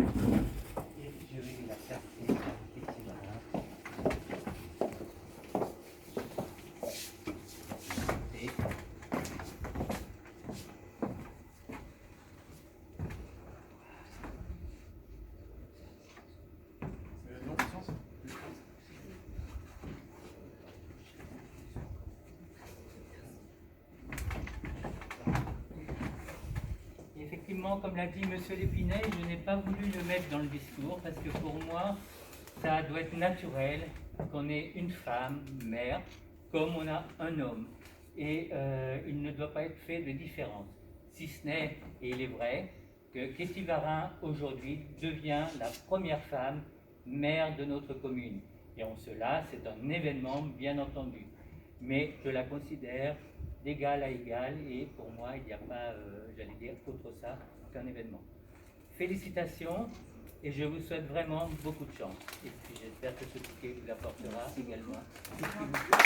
Et je vais la carter ici là. Et effectivement, comme l'a dit M. Lépinay, je n'ai pas voulu le mettre dans le discours parce que pour moi, ça doit être naturel qu'on ait une femme, mère, comme on a un homme. Et il ne doit pas être fait de différence. Si ce n'est, et il est vrai, que Ketty Varin aujourd'hui devient la première femme maire de notre commune. Et en cela, c'est un événement, bien entendu. Mais je la considère d'égal à égal et pour moi, il n'y a pas, j'allais dire, autre ça qu'un événement. Félicitations et je vous souhaite vraiment beaucoup de chance. Et puis j'espère que ce bouquet vous apportera également tout ce qu'il vous faut.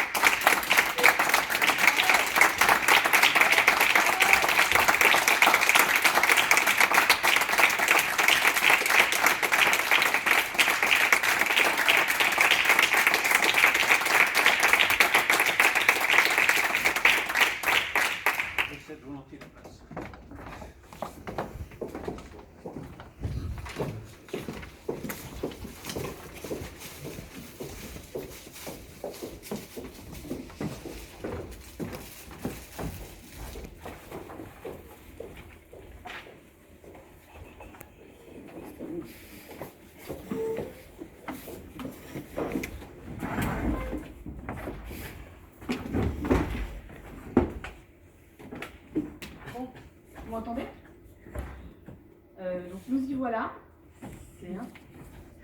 Vous m'entendez? Donc nous y voilà. C'est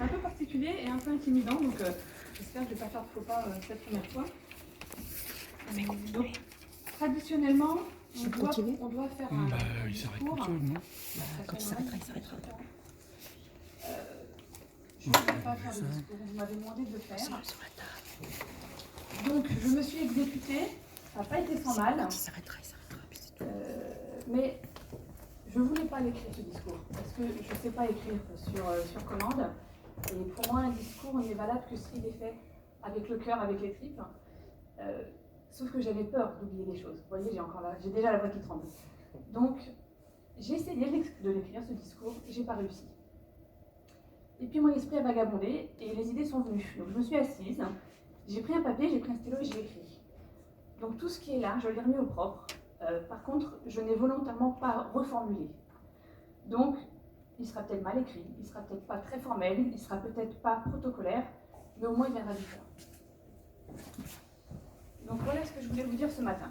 un peu particulier et un peu intimidant, donc j'espère que je ne vais pas faire de faux pas cette première fois. Donc, traditionnellement, on doit faire un discours. Quand il s'arrêtera, il s'arrêtera. Je ne vais pas faire de discours, vous m'avez demandé de le faire. Sur la table. Donc je me suis exécutée, ça n'a pas été sans mal. Il s'arrêtera, il s'arrêtera. Mais je ne voulais pas l'écrire ce discours, parce que je ne sais pas écrire sur commande. Et pour moi, un discours n'est valable que s'il est fait avec le cœur, avec les tripes. Sauf que j'avais peur d'oublier des choses. Vous voyez, j'ai déjà la voix qui tremble. Donc, j'ai essayé de l'écrire, ce discours, et je n'ai pas réussi. Et puis mon esprit a vagabondé, et les idées sont venues. Donc je me suis assise, j'ai pris un papier, j'ai pris un stylo et j'ai écrit. Donc tout ce qui est là, je l'ai remis au propre. Par contre, je n'ai volontairement pas reformulé. Donc, il sera peut-être mal écrit, il sera peut-être pas très formel, il sera peut-être pas protocolaire, mais au moins il viendra du cœur. Donc voilà ce que je voulais vous dire ce matin.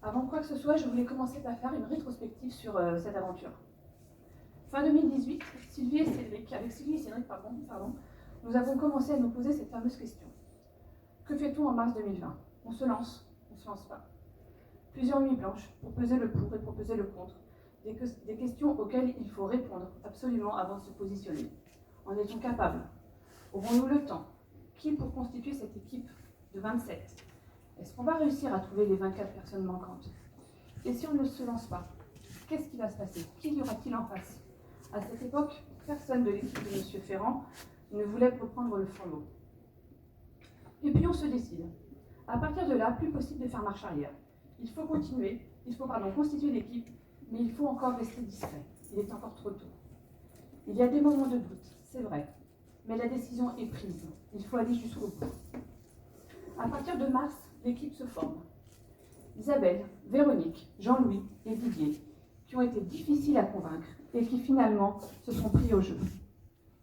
Avant quoi que ce soit, je voulais commencer par faire une rétrospective sur cette aventure. Fin 2018, avec Sylvie et Cédric, nous avons commencé à nous poser cette fameuse question. Que fait-on en mars 2020? On se lance pas. Plusieurs nuits blanches pour peser le pour et pour peser le contre. Des questions auxquelles il faut répondre absolument avant de se positionner. En est-on capable? Aurons-nous le temps? Qui pour constituer cette équipe de 27? Est-ce qu'on va réussir à trouver les 24 personnes manquantes? Et si on ne se lance pas, qu'est-ce qui va se passer? Qui y aura-t-il en face? À cette époque, personne de l'équipe de M. Ferrand ne voulait reprendre le flambeau. Et puis on se décide. À partir de là, plus possible de faire marche arrière. Il faut constituer l'équipe, mais il faut encore rester discret. Il est encore trop tôt. Il y a des moments de doute, c'est vrai, mais la décision est prise. Il faut aller jusqu'au bout. À partir de mars, l'équipe se forme. Isabelle, Véronique, Jean-Louis et Didier, qui ont été difficiles à convaincre et qui finalement se sont pris au jeu.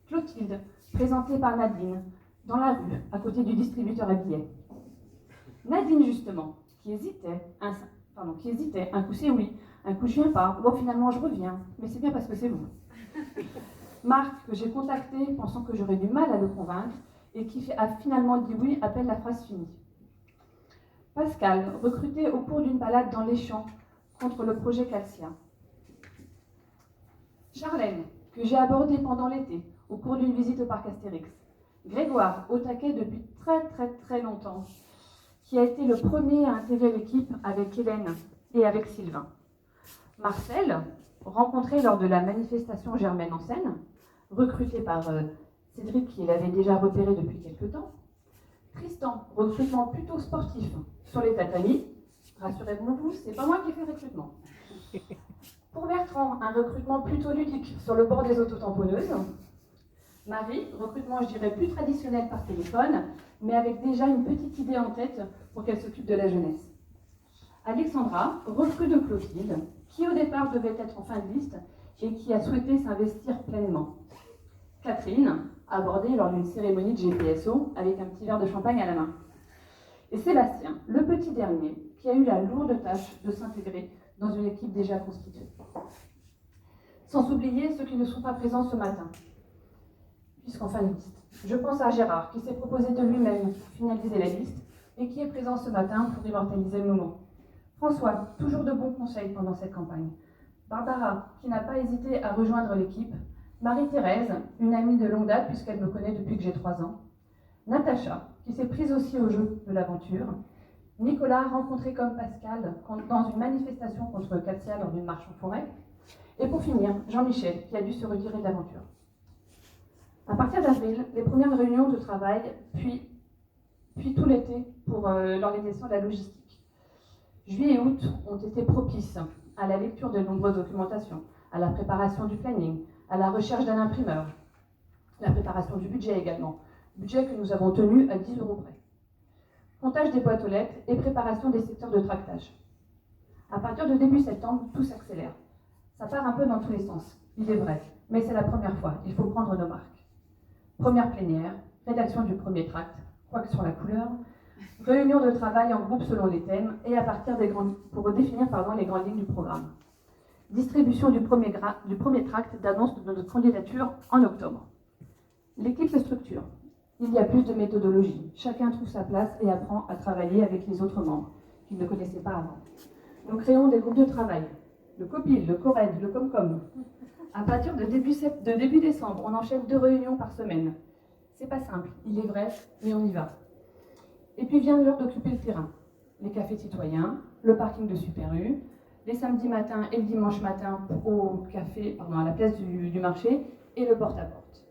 Clotilde, présentée par Nadine, dans la rue, à côté du distributeur à billets. Nadine, justement, qui hésitait, un coup c'est oui, un coup je viens pas, bon finalement je reviens, mais c'est bien parce que c'est vous. Marc, que j'ai contacté pensant que j'aurais du mal à le convaincre, et qui a finalement dit oui à peine la phrase finie. Pascal, recruté au cours d'une balade dans les champs contre le projet Calcia. Charlène, que j'ai abordée pendant l'été, au cours d'une visite au parc Astérix. Grégoire, au taquet depuis très longtemps, qui a été le premier à intégrer l'équipe avec Hélène et avec Sylvain. Marcel, rencontré lors de la manifestation Germaine en Seine, recruté par Cédric qui l'avait déjà repéré depuis quelque temps. Tristan, recrutement plutôt sportif sur les tatamis. Rassurez-vous, c'est pas moi qui ai fait le recrutement. Pour Bertrand, un recrutement plutôt ludique sur le bord des autotamponneuses. Marie, recrutement je dirais plus traditionnel par téléphone, mais avec déjà une petite idée en tête pour qu'elle s'occupe de la jeunesse. Alexandra, recrue de Clotilde, qui au départ devait être en fin de liste et qui a souhaité s'investir pleinement. Catherine, abordée lors d'une cérémonie de GPSO avec un petit verre de champagne à la main. Et Sébastien, le petit dernier, qui a eu la lourde tâche de s'intégrer dans une équipe déjà constituée. Sans oublier ceux qui ne sont pas présents ce matin, puisqu'en fin de liste. Je pense à Gérard, qui s'est proposé de lui-même pour finaliser la liste et qui est présent ce matin pour immortaliser le moment. François, toujours de bons conseils pendant cette campagne. Barbara, qui n'a pas hésité à rejoindre l'équipe. Marie-Thérèse, une amie de longue date puisqu'elle me connaît depuis que j'ai 3 ans. Natacha, qui s'est prise aussi au jeu de l'aventure. Nicolas, rencontré comme Pascal dans une manifestation contre Katia lors d'une marche en forêt. Et pour finir, Jean-Michel, qui a dû se retirer de l'aventure. À partir d'avril, les premières réunions de travail, puis tout l'été pour l'organisation de la logistique. Juillet et août ont été propices à la lecture de nombreuses documentations, à la préparation du planning, à la recherche d'un imprimeur, la préparation du budget également, budget que nous avons tenu à 10 € près. Comptage des boîtes aux lettres et préparation des secteurs de tractage. À partir de début septembre, tout s'accélère. Ça part un peu dans tous les sens, il est vrai, mais c'est la première fois, il faut prendre nos marques. Première plénière, rédaction du premier tract, quoique sur la couleur, réunion de travail en groupe selon les thèmes et à partir pour définir les grandes lignes du programme. Distribution du premier tract d'annonce de notre candidature en octobre. L'équipe se structure. Il y a plus de méthodologie. Chacun trouve sa place et apprend à travailler avec les autres membres qu'il ne connaissait pas avant. Nous créons des groupes de travail. Le COPIL, le CORED, le COMCOM. À partir de début décembre, on enchaîne 2 réunions par semaine. C'est pas simple, il est vrai, mais on y va. Et puis vient l'heure d'occuper le terrain. Les cafés citoyens, le parking de Super U, les samedis matins et le dimanche matin à la place du marché, et le porte-à-porte.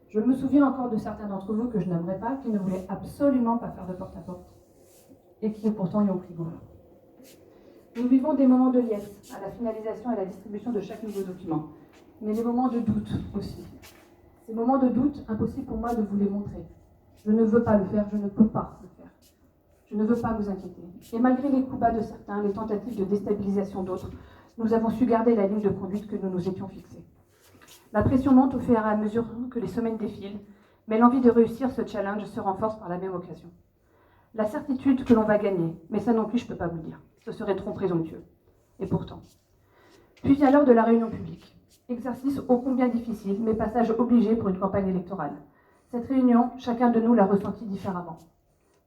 Je me souviens encore de certains d'entre vous que je n'aimerais pas, qui ne voulaient absolument pas faire de porte-à-porte, et qui pourtant y ont pris goût. Nous vivons des moments de liesse à la finalisation et à la distribution de chaque nouveau document, mais des moments de doute aussi. Ces moments de doute, impossible pour moi de vous les montrer. Je ne veux pas le faire, je ne peux pas le faire. Je ne veux pas vous inquiéter. Et malgré les coups bas de certains, les tentatives de déstabilisation d'autres, nous avons su garder la ligne de conduite que nous nous étions fixée. La pression monte au fur et à mesure que les semaines défilent, mais l'envie de réussir ce challenge se renforce par la même occasion. La certitude que l'on va gagner, mais ça non plus je ne peux pas vous le dire, ce serait trop présomptueux. Et pourtant. Puis vient l'heure de la réunion publique. Exercice ô combien difficile, mais passage obligé pour une campagne électorale. Cette réunion, chacun de nous l'a ressentie différemment.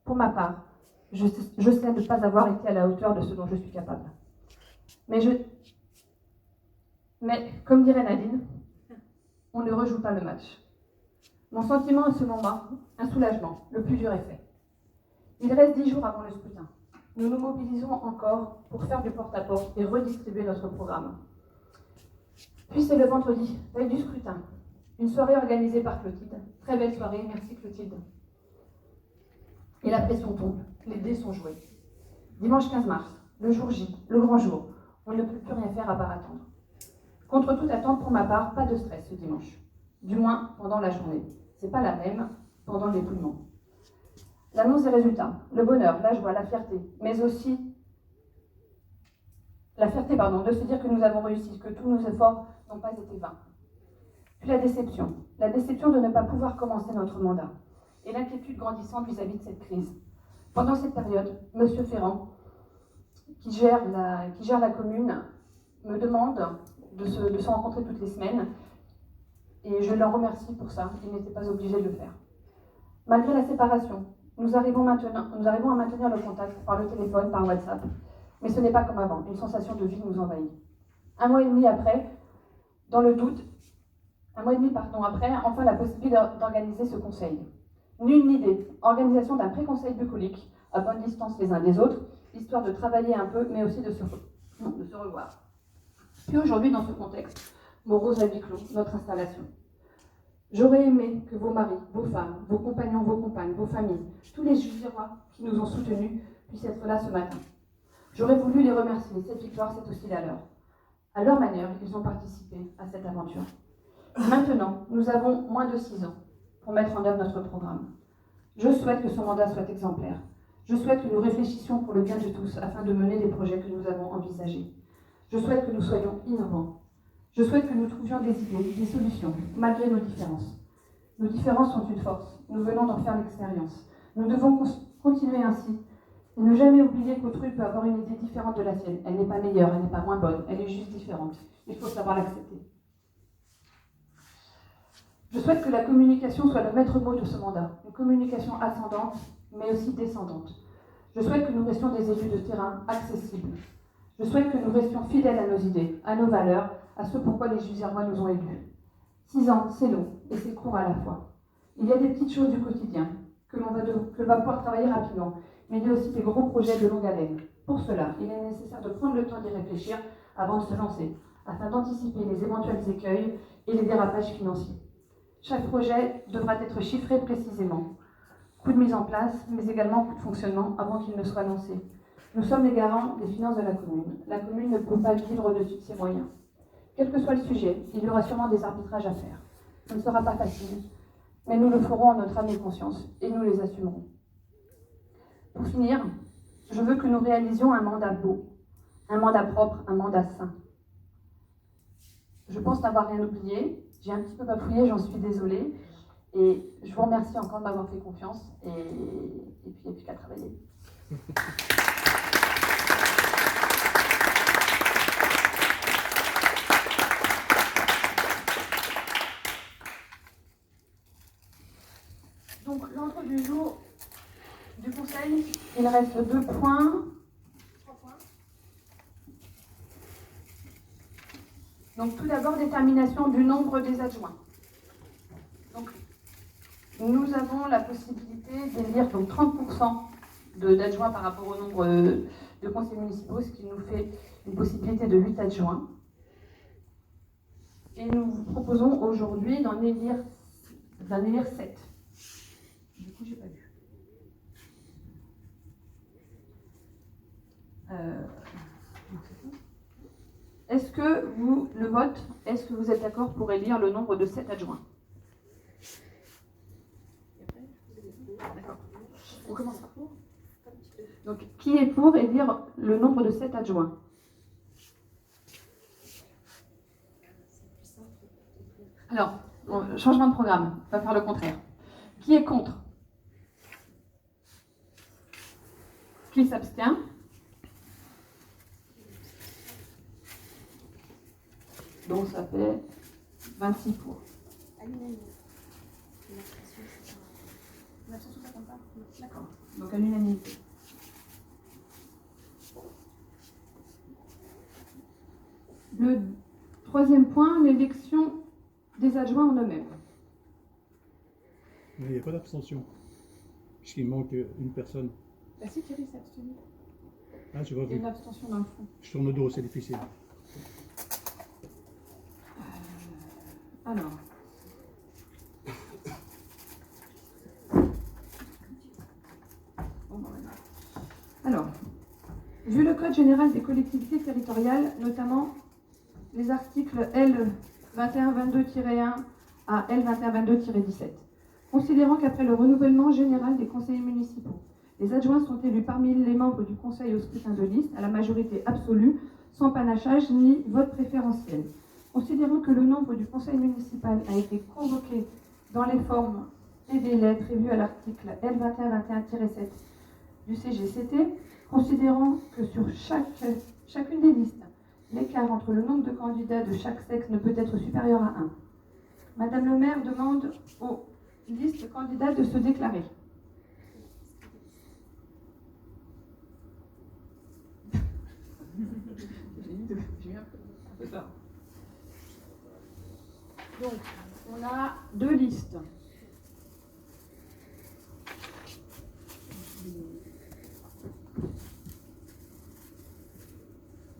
Pour ma part, je sais ne pas avoir été à la hauteur de ce dont je suis capable. Mais comme dirait Nadine, on ne rejoue pas le match. Mon sentiment à ce moment, un soulagement, le plus dur est fait. Il reste 10 jours avant le scrutin. Nous nous mobilisons encore pour faire du porte-à-porte et redistribuer notre programme. Puis c'est le vendredi, veille du scrutin. Une soirée organisée par Clotilde. Très belle soirée, merci Clotilde. Et la pression tombe, les dés sont joués. Dimanche 15 mars, le jour J, le grand jour. On ne peut plus rien faire à part attendre. Contre toute attente, pour ma part, pas de stress ce dimanche. Du moins, pendant la journée. C'est pas la même pendant le dépouillement. L'annonce des résultats, le bonheur, la joie, la fierté, mais aussi la fierté, de se dire que nous avons réussi, que tous nos efforts n'ont pas été vains. Puis la déception de ne pas pouvoir commencer notre mandat, et l'inquiétude grandissante vis-à-vis de cette crise. Pendant cette période, M. Ferrand, qui gère la commune, me demande de se rencontrer toutes les semaines, et je l'en remercie pour ça, il n'était pas obligé de le faire. Malgré la séparation, nous arrivons à maintenir le contact par le téléphone, par WhatsApp, mais ce n'est pas comme avant, une sensation de vide nous envahit. Un mois et demi après, enfin la possibilité d'organiser ce conseil. Nulle idée, organisation d'un pré-conseil bucolique, à bonne distance les uns des autres, histoire de travailler un peu, mais aussi de se revoir. Puis aujourd'hui, dans ce contexte, morose à huis clos, notre installation. J'aurais aimé que vos maris, vos femmes, vos compagnons, vos compagnes, vos familles, tous les Jusirois qui nous ont soutenus puissent être là ce matin. J'aurais voulu les remercier, cette victoire, c'est aussi la leur. À leur manière, ils ont participé à cette aventure. Maintenant, nous avons moins de 6 ans pour mettre en œuvre notre programme. Je souhaite que ce mandat soit exemplaire. Je souhaite que nous réfléchissions pour le bien de tous afin de mener les projets que nous avons envisagés. Je souhaite que nous soyons innovants. Je souhaite que nous trouvions des idées, des solutions, malgré nos différences. Nos différences sont une force. Nous venons d'en faire l'expérience. Nous devons continuer ainsi et ne jamais oublier qu'autrui peut avoir une idée différente de la sienne. Elle n'est pas meilleure, elle n'est pas moins bonne, elle est juste différente. Il faut savoir l'accepter. Je souhaite que la communication soit le maître mot de ce mandat, une communication ascendante, mais aussi descendante. Je souhaite que nous restions des élus de terrain accessibles. Je souhaite que nous restions fidèles à nos idées, à nos valeurs, à ce pourquoi les Jusièrois nous ont élus. 6 ans, c'est long et c'est court à la fois. Il y a des petites choses du quotidien que l'on va pouvoir travailler rapidement, mais il y a aussi des gros projets de longue haleine. Pour cela, il est nécessaire de prendre le temps d'y réfléchir avant de se lancer, afin d'anticiper les éventuels écueils et les dérapages financiers. Chaque projet devra être chiffré précisément. Coût de mise en place, mais également coût de fonctionnement avant qu'il ne soit lancé. Nous sommes les garants des finances de la commune. La commune ne peut pas vivre au-dessus de ses moyens. Quel que soit le sujet, il y aura sûrement des arbitrages à faire. Ce ne sera pas facile, mais nous le ferons en notre âme et conscience, et nous les assumerons. Pour finir, je veux que nous réalisions un mandat beau, un mandat propre, un mandat sain. Je pense n'avoir rien oublié. J'ai un petit peu bafouillé, j'en suis désolée. Et je vous remercie encore de m'avoir fait confiance. Et puis, il n'y a plus qu'à travailler. Donc, l'ordre du jour du Conseil, il reste 2 points. 3 points. Donc, tout d'abord, détermination du nombre des adjoints. Donc, nous avons la possibilité d'élire 30% d'adjoints par rapport au nombre de conseillers municipaux, ce qui nous fait une possibilité de 8 adjoints. Et nous vous proposons aujourd'hui d'en élire 7. Du coup, j'ai pas vu. Est-ce que est-ce que vous êtes d'accord pour élire le nombre de 7 adjoints? D'accord. On commence. Donc, qui est pour élire le nombre de 7 adjoints? Alors, changement de programme, on va faire le contraire. Qui est contre? Qui s'abstient? Donc ça fait 26 pour. D'accord. Donc à l'unanimité. Le 3e point, l'élection des adjoints en eux-mêmes. Mais il n'y a pas d'abstention, puisqu'il manque une personne. Bah si, Thierry s'est abstenu. Ah, je vois. Il y a une abstention dans le fond. Je tourne le dos, c'est difficile. Alors. Alors, vu le Code général des collectivités territoriales, notamment les articles L2122-1 à L2122-17, considérant qu'après le renouvellement général des conseillers municipaux, les adjoints sont élus parmi les membres du conseil au scrutin de liste à la majorité absolue, sans panachage ni vote préférentiel. Considérant que le nombre du conseil municipal a été convoqué dans les formes et délais prévus à l'article L2121-7 du CGCT, considérant que sur chacune des listes, l'écart entre le nombre de candidats de chaque sexe ne peut être supérieur à 1. Madame le maire demande aux listes candidates de se déclarer. J'ai eu un peu peur. Donc, on a 2 listes.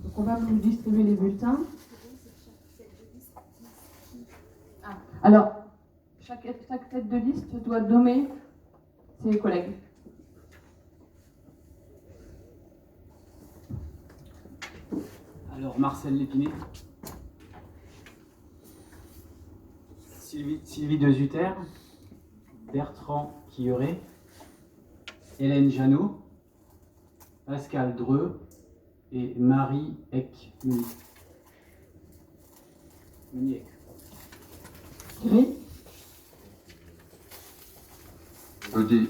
Donc, on va vous distribuer les bulletins. Alors, chaque tête de liste doit nommer ses collègues. Alors, Marcel Lépiné, Sylvie de Zutter, Bertrand Quilleret, Hélène Janot, Pascal Dreux et Marie Eck-Muniec. Thierry,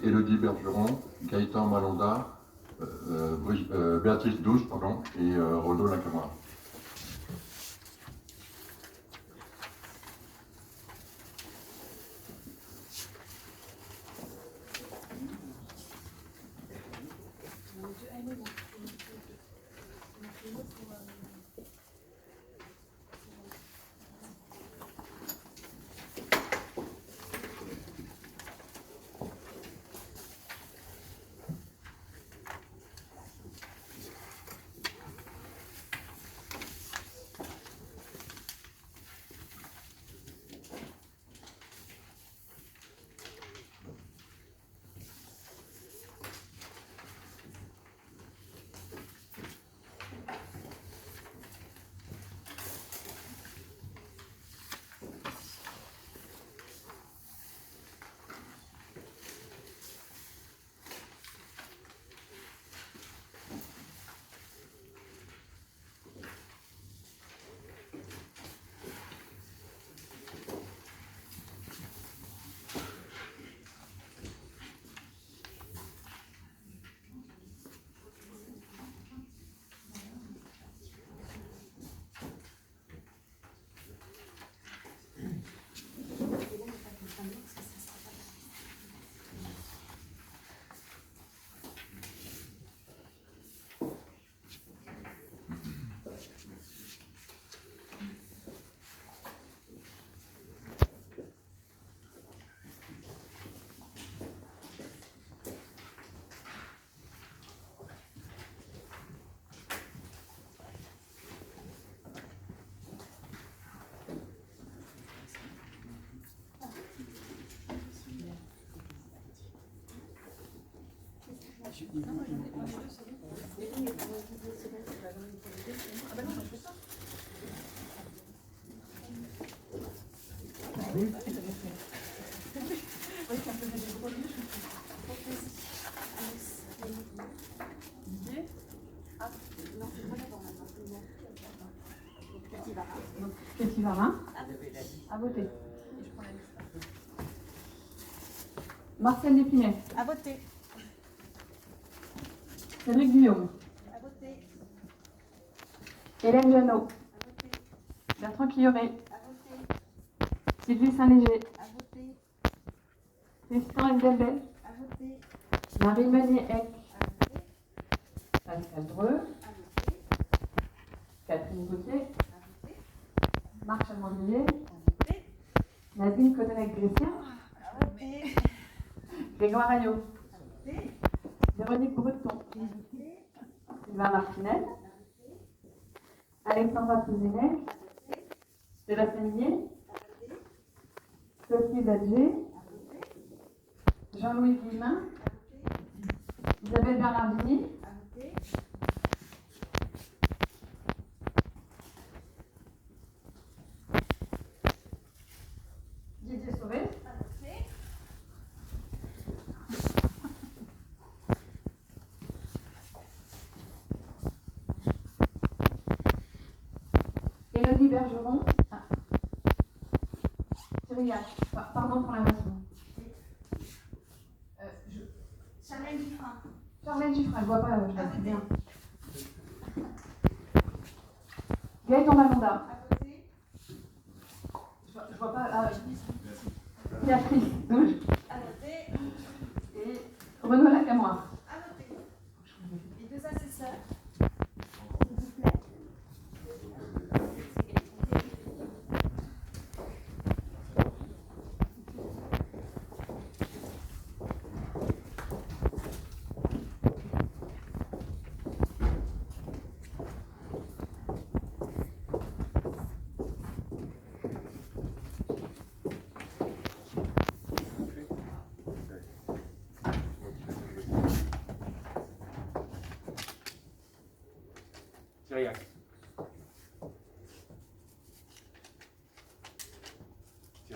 Élodie Bergeron, Gaëtan Malonda, Béatrice Douce, pardon, et Rodo Lacamara. Petit Varin, à voter. Marcel Lépinet, À voter. Cédric Guillaume, À voter. Hélène Janot, À voter. Bertrand Quilleret, À voter. Sylvie Saint-Léger, À voter. Tristan Eldelbel, À voter. Marie Meunier-Eck, À voter. Pascal Dreux, À voter. Catherine Gauthier, À voter. Marc Chalmandier, À voter. Nadine Codenec-Gressien, À voter. Grégoire Ayot, À voter. Véronique Breton, À voter. Sylvain Martinel, Alexandra Pouzinec, Sébastien Millet, Sophie Dadger, Jean-Louis Guillemin, Isabelle Bernardini, À voter. Didier Sauvé, À voter. Élodie Bergeron, Thierry Yac, pardon pour l'invention. Charlène Dufresne. Charlène Giffrin, je vois pas, je À vois plus voter. bien. Gaëtan Malonda, À voter. je vois pas, Béatrice Douche À voter. et Renaud Lacamora. À voter. Les deux assesseurs. S'il vous plaît.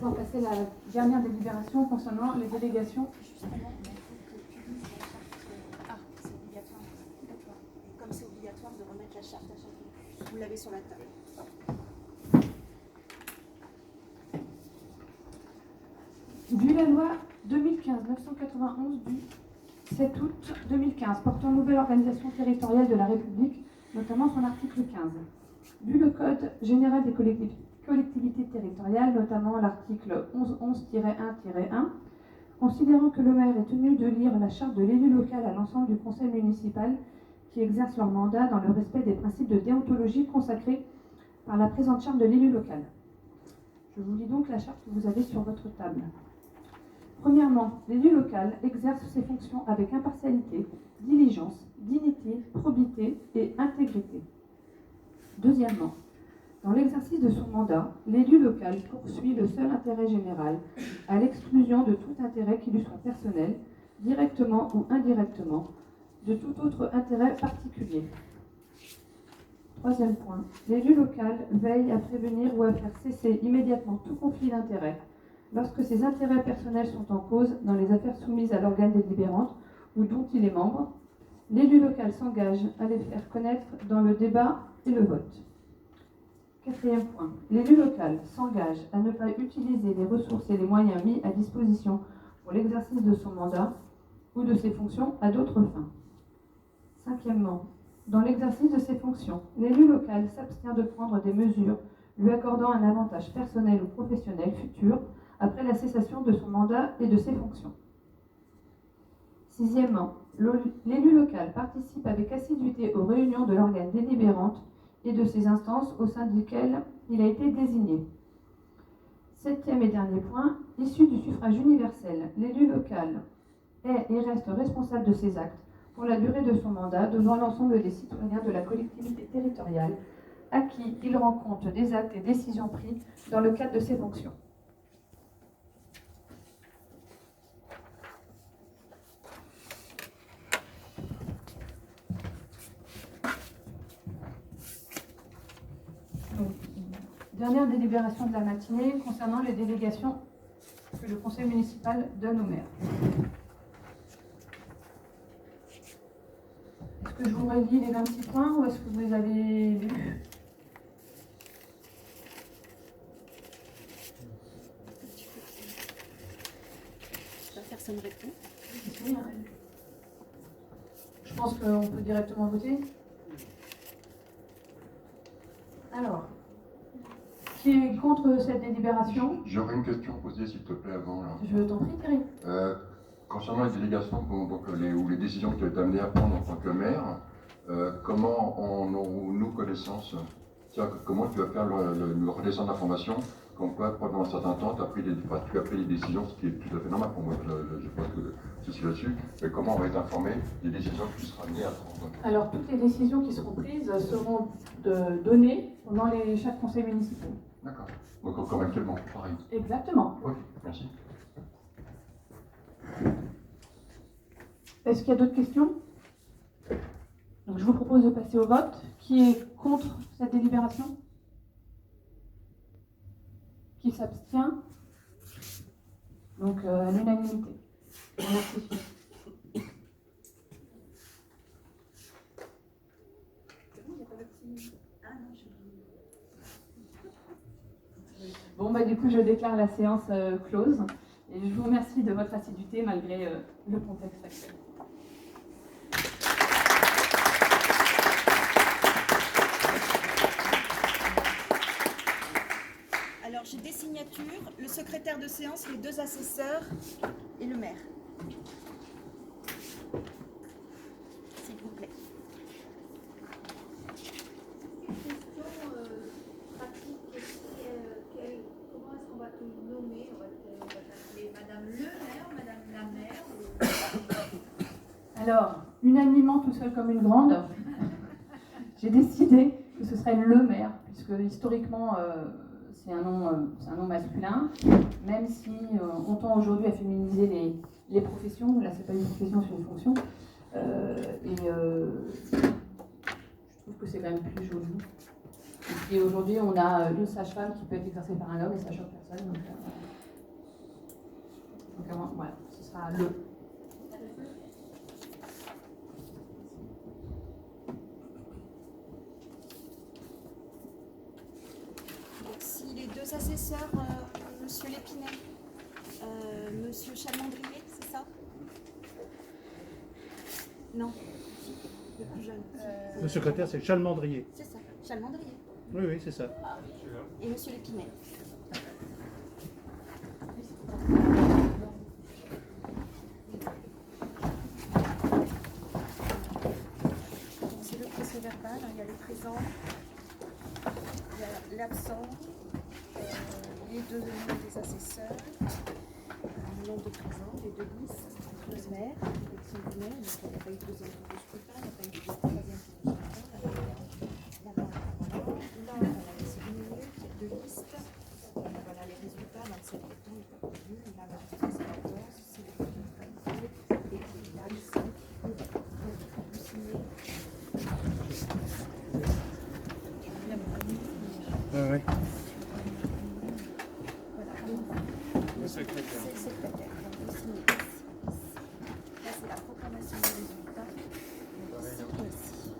pouvoir passer à la dernière délibération concernant les délégations. Justement, il faut que tu lises la charte. Ah, c'est obligatoire. D'accord. Et comme c'est obligatoire de remettre la charte à chacun, vous l'avez sur la table. Vu la loi 2015-991 du 7 août 2015 portant nouvelle organisation territoriale de la République, notamment son article 15. Vu le Code général des collectivités territoriales, notamment l'article 1111-1-1, considérant que le maire est tenu de lire la charte de l'élu local à l'ensemble du conseil municipal qui exerce leur mandat dans le respect des principes de déontologie consacrés par la présente charte de l'élu local. Je vous lis donc la charte que vous avez sur votre table. Premièrement, l'élu local exerce ses fonctions avec impartialité, diligence, dignité, probité et intégrité. Deuxièmement, dans l'exercice de son mandat, l'élu local poursuit le seul intérêt général, à l'exclusion de tout intérêt qui lui soit personnel, directement ou indirectement, de tout autre intérêt particulier. Troisième point, l'élu local veille à prévenir ou à faire cesser immédiatement tout conflit d'intérêts, lorsque ses intérêts personnels sont en cause dans les affaires soumises à l'organe délibérante ou dont il est membre, l'élu local s'engage à les faire connaître dans le débat et le vote. Quatrième point, l'élu local s'engage à ne pas utiliser les ressources et les moyens mis à disposition pour l'exercice de son mandat ou de ses fonctions à d'autres fins. Cinquièmement, dans l'exercice de ses fonctions, l'élu local s'abstient de prendre des mesures lui accordant un avantage personnel ou professionnel futur après la cessation de son mandat et de ses fonctions. Sixièmement, l'élu local participe avec assiduité aux réunions de l'organe délibérante et de ses instances au sein desquelles il a été désigné. Septième et dernier point, issu du suffrage universel, l'élu local est et reste responsable de ses actes pour la durée de son mandat devant l'ensemble des citoyens de la collectivité territoriale à qui il rend compte des actes et décisions pris dans le cadre de ses fonctions. Dernière délibération de la matinée concernant les délégations que le conseil municipal donne au maire. Est-ce que je vous relis les 26 points ou est-ce que vous les avez lus? Personne ne répond. Oui, hein. Je pense qu'on peut directement voter. Alors, qui est contre cette délibération? J'aurais une question à poser, s'il te plaît, avant. Là. Je t'en prie, Thierry. Concernant les délégations ou les décisions que tu es amené à prendre en tant que maire, comment en aurons-nous connaissance? Comment tu vas faire le redescendre d'information comme quoi, pendant un certain temps, tu as pris des décisions, ce qui est tout à fait normal pour moi, je pense que ceci là-dessus, mais comment on va être informé des décisions que tu seras amené à prendre? Alors, toutes les décisions qui seront prises seront données pendant chaque conseil municipal. D'accord. Donc, comme actuellement, pareil. Exactement. Ok, merci. Est-ce qu'il y a d'autres questions? Donc, je vous propose de passer au vote. Qui est contre cette délibération? Qui s'abstient? Donc, à l'unanimité. Merci. Bon, du coup, je déclare la séance close. Et je vous remercie de votre assiduité malgré le contexte actuel. Alors, j'ai des signatures, le secrétaire de séance, les deux assesseurs et le maire. S'il vous plaît. Question pratique aussi, comment est-ce qu'on va te nommer? On va t'appeler Madame le maire, Madame la maire Alors, unanimement, tout seul comme une grande, j'ai décidé que ce serait le maire, puisque historiquement, c'est un nom masculin, même si on tend aujourd'hui à féminiser les professions. Là, c'est pas une profession, c'est une fonction. Je trouve que c'est quand même plus joli. Et puis aujourd'hui, on a une sage-femme qui peut être exercée par un homme et ça choque personne. Donc, sera le. Donc, si les deux assesseurs, Monsieur Lépinet, Monsieur Chalmandrier, c'est ça? Non, le plus jeune. Le secrétaire, c'est Chalmandrier. C'est ça, Chalmandrier. Oui, oui, c'est ça. Et Monsieur Lépinet. C'est le procès verbal, il y a les présents, il y a l'absent, les deux noms des assesseurs, le nombre de présents, les deux listes, le maire, l'élection du maire, donc il n'y a pas eu de deuxième tour de scrutin, il n'y a pas eu de troisième tour de scrutin, là, on a laissé diminuer, il y a deux listes, voilà les résultats, 27 votants, il n'y a pas prévu, là, le résultat c'est 14, c'est les résultats et puis là, ici, vous signez. Ouais. Voilà. Le secrétaire. C'est le secrétaire. Donc, vous signez ici. Là, c'est la proclamation des résultats. Donc, ici.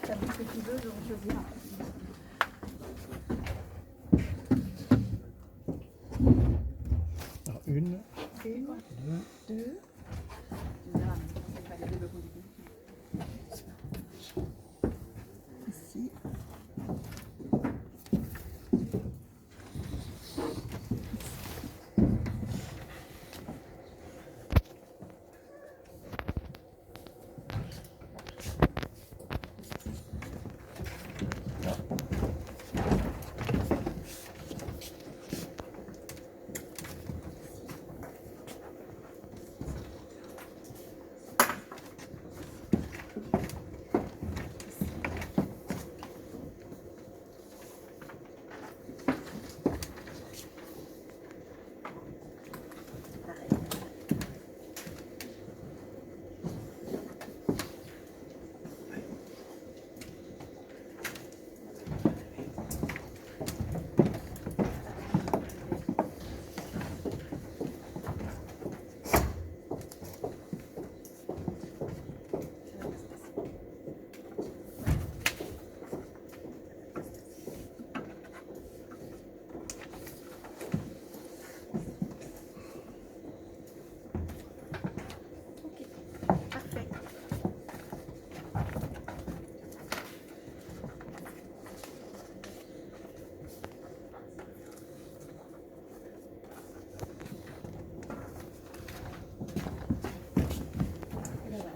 Tu as vu ce que tu veux, donc je viens. Alors, une, Deux. Ici. Parfait. Et ben voilà.